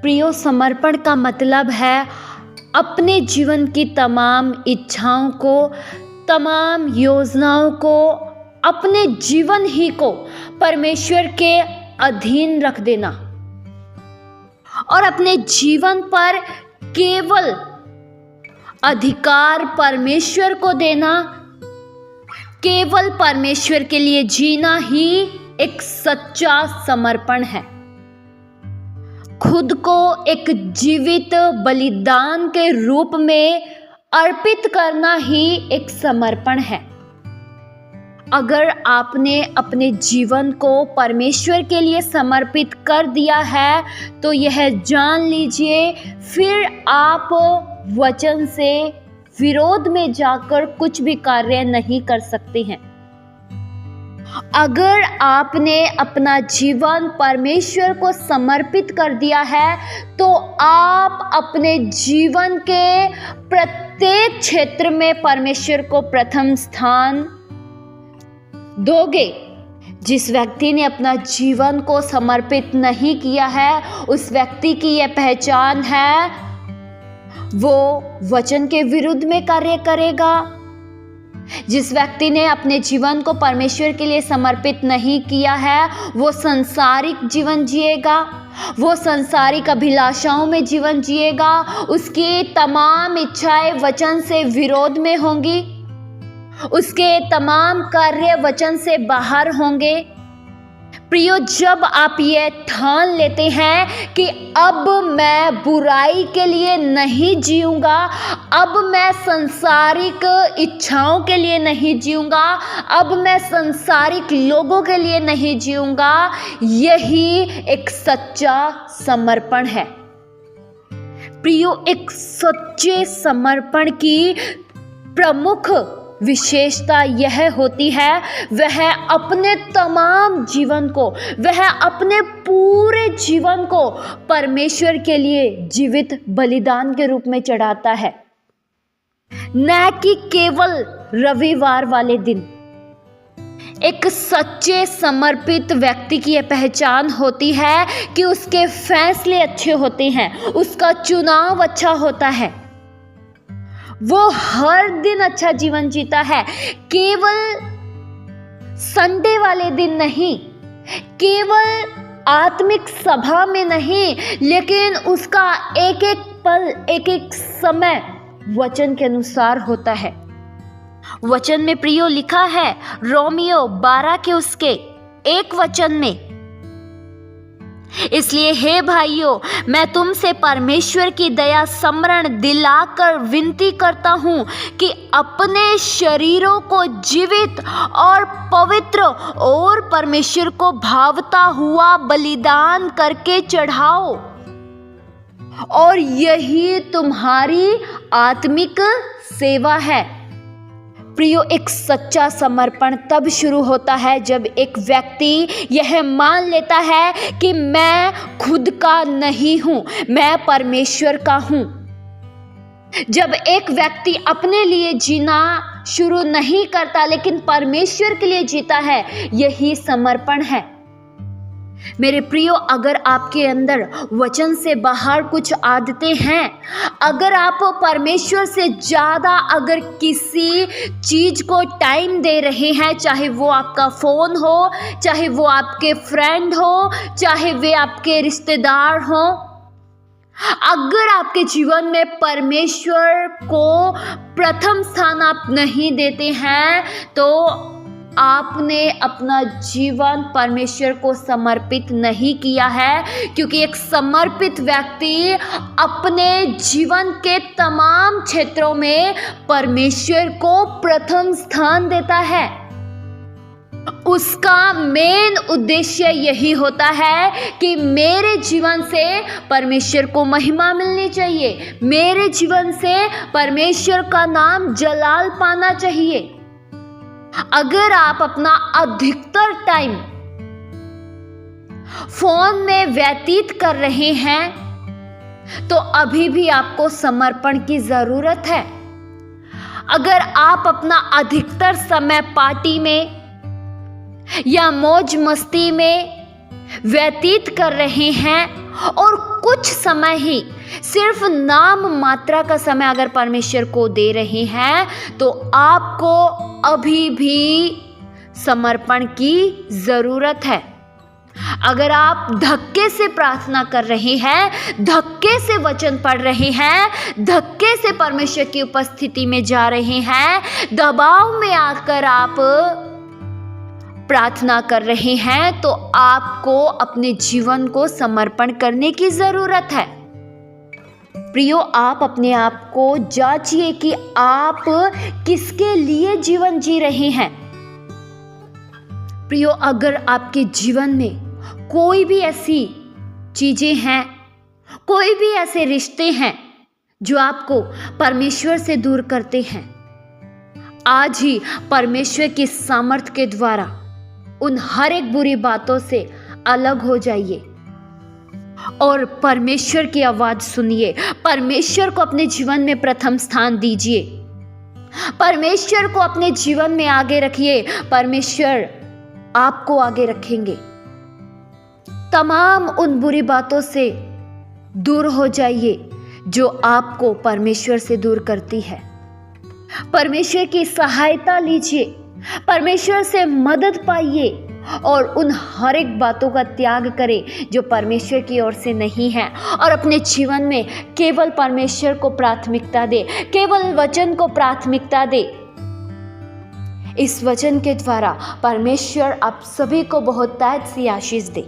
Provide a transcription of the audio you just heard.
प्रियो, समर्पण का मतलब है अपने जीवन की तमाम इच्छाओं को, तमाम योजनाओं को, अपने जीवन ही को परमेश्वर के अधीन रख देना और अपने जीवन पर केवल अधिकार परमेश्वर को देना। केवल परमेश्वर के लिए जीना ही एक सच्चा समर्पण है। खुद को एक जीवित बलिदान के रूप में अर्पित करना ही एक समर्पण है। अगर आपने अपने जीवन को परमेश्वर के लिए समर्पित कर दिया है तो यह जान लीजिए, फिर आप वचन से विरोध में जाकर कुछ भी कार्य नहीं कर सकते हैं। अगर आपने अपना जीवन परमेश्वर को समर्पित कर दिया है तो आप अपने जीवन के प्रत्येक क्षेत्र में परमेश्वर को प्रथम स्थान दोगे। जिस व्यक्ति ने अपना जीवन को समर्पित नहीं किया है, उस व्यक्ति की यह पहचान है, वो वचन के विरुद्ध में कार्य करेगा। जिस व्यक्ति ने अपने जीवन को परमेश्वर के लिए समर्पित नहीं किया है, वो संसारिक जीवन जिएगा, वो संसारिक अभिलाषाओं में जीवन जिएगा। उसकी तमाम इच्छाएं वचन से विरोध में होंगी, उसके तमाम कार्य वचन से बाहर होंगे। प्रियो, जब आप ये ठान लेते हैं कि अब मैं बुराई के लिए नहीं जीऊंगा, अब मैं संसारिक इच्छाओं के लिए नहीं जीऊंगा, अब मैं संसारिक लोगों के लिए नहीं जीऊंगा, यही एक सच्चा समर्पण है। प्रियो, एक सच्चे समर्पण की प्रमुख विशेषता यह होती है, वह अपने तमाम जीवन को, वह अपने पूरे जीवन को परमेश्वर के लिए जीवित बलिदान के रूप में चढ़ाता है, न कि केवल रविवार वाले दिन। एक सच्चे समर्पित व्यक्ति की यह पहचान होती है कि उसके फैसले अच्छे होते हैं, उसका चुनाव अच्छा होता है, वो हर दिन अच्छा जीवन जीता है। केवल संडे वाले दिन नहीं, केवल आत्मिक सभा में नहीं, लेकिन उसका एक एक पल, एक एक समय वचन के अनुसार होता है। वचन में प्रियो लिखा है, रोमियो 12 के उसके 1 वचन में, इसलिए हे भाइयों, मैं तुमसे परमेश्वर की दया स्मरण दिलाकर विनती करता हूँ कि अपने शरीरों को जीवित और पवित्र और परमेश्वर को भावता हुआ बलिदान करके चढ़ाओ, और यही तुम्हारी आत्मिक सेवा है। प्रियो, एक सच्चा समर्पण तब शुरू होता है जब एक व्यक्ति यह मान लेता है कि मैं खुद का नहीं हूँ, मैं परमेश्वर का हूँ। जब एक व्यक्ति अपने लिए जीना शुरू नहीं करता लेकिन परमेश्वर के लिए जीता है, यही समर्पण है। मेरे प्रियो, अगर आपके अंदर वचन से बाहर कुछ आदतें हैं, अगर आप परमेश्वर से ज़्यादा अगर किसी चीज़ को टाइम दे रहे हैं, चाहे वो आपका फ़ोन हो, चाहे वो आपके फ्रेंड हो, चाहे वे आपके रिश्तेदार हो, अगर आपके जीवन में परमेश्वर को प्रथम स्थान आप नहीं देते हैं, तो आपने अपना जीवन परमेश्वर को समर्पित नहीं किया है। क्योंकि एक समर्पित व्यक्ति अपने जीवन के तमाम क्षेत्रों में परमेश्वर को प्रथम स्थान देता है। उसका मेन उद्देश्य यही होता है कि मेरे जीवन से परमेश्वर को महिमा मिलनी चाहिए, मेरे जीवन से परमेश्वर का नाम जलाल पाना चाहिए। अगर आप अपना अधिकतर टाइम फोन में व्यतीत कर रहे हैं तो अभी भी आपको समर्पण की जरूरत है। अगर आप अपना अधिकतर समय पार्टी में या मौज मस्ती में व्यतीत कर रहे हैं और कुछ कुछ समय ही, सिर्फ नाम मात्रा का समय अगर परमेश्वर को दे रहे हैं तो आपको अभी भी समर्पण की ज़रूरत है। अगर आप धक्के से प्रार्थना कर रहे हैं, धक्के से वचन पढ़ रहे हैं, धक्के से परमेश्वर की उपस्थिति में जा रहे हैं, दबाव में आकर आप प्रार्थना कर रहे हैं, तो आपको अपने जीवन को समर्पण करने की जरूरत है। प्रियो, आप अपने आप को जांचिए कि आप किसके लिए जीवन जी रहे हैं। प्रियो, अगर आपके जीवन में कोई भी ऐसी चीजें हैं, कोई भी ऐसे रिश्ते हैं जो आपको परमेश्वर से दूर करते हैं, आज ही परमेश्वर की सामर्थ के द्वारा उन हर एक बुरी बातों से अलग हो जाइए और परमेश्वर की आवाज सुनिए। परमेश्वर को अपने जीवन में प्रथम स्थान दीजिए, परमेश्वर को अपने जीवन में आगे रखिए। परमेश्वर आपको आगे रखेंगे। तमाम उन बुरी बातों से दूर हो जाइए जो आपको परमेश्वर से दूर करती है। परमेश्वर की सहायता लीजिए, परमेश्वर से मदद पाइए और उन हर एक बातों का त्याग करें जो परमेश्वर की ओर से नहीं है, और अपने जीवन में केवल परमेश्वर को प्राथमिकता दे, केवल वचन को प्राथमिकता दे। इस वचन के द्वारा परमेश्वर आप सभी को बहुत ताज सी आशीष दे।